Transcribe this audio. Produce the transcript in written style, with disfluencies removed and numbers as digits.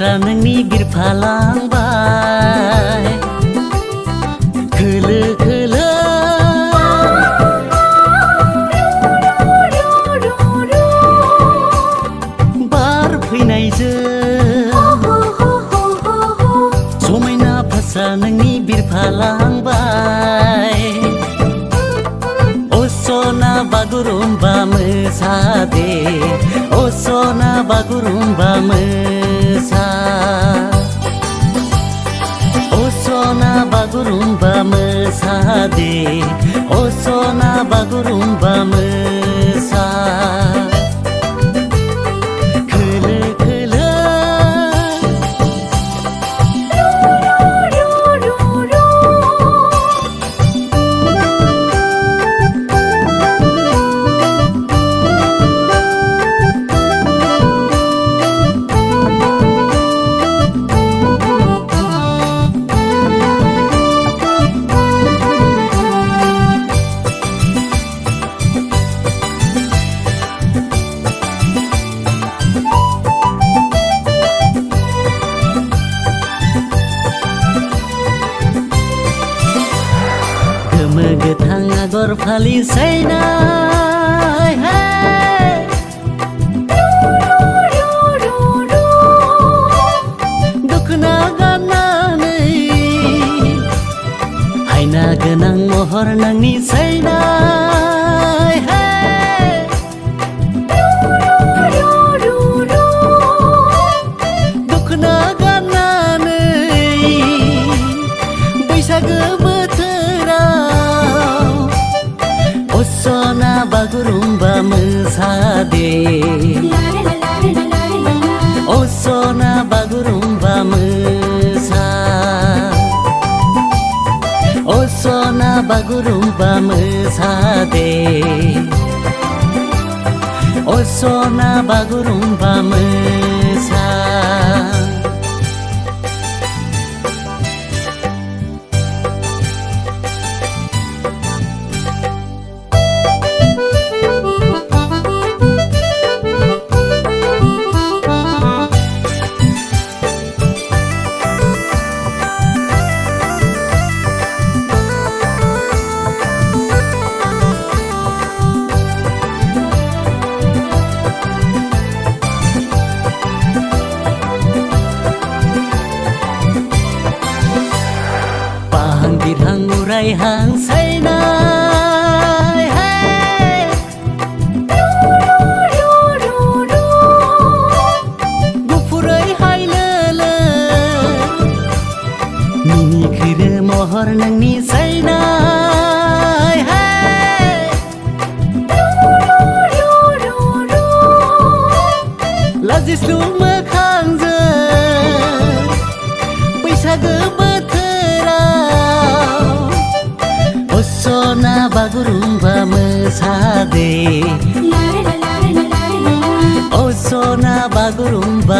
फास्रा नोंनि बिरफालांबाय खोलो खोलो बार फैनायजों समायना फास्रा नोंनि बिरफालांबाय सना बागुरुम्बा मोसादे ओ सना बागुरुम्बा मोसा ओ सना बागुरुम्बा मोसादे ओ सना बागुरुम्बा मोसा खोलो खोलो गोथां आगर फालि सायनाय दखना गाननानै आयना गोनां महर नोंनि सायनाय दखना गाननानै बैसागो सना बागुरुम्बा मोसादे ओ सना बागुरुम्बा मोसा ओ सना बागुरुम्बा मोसादे ओ सना बागुरुम्बा मोसा बिरहां उरायहां सायनाय गुफुरै हायलोलो मिनिखोरो महर नोंनि सायनाय लाजिस्लु मोखांजों बैसागो सना बागुरुम्बा मोसादे ओ सना बागुरुम्बा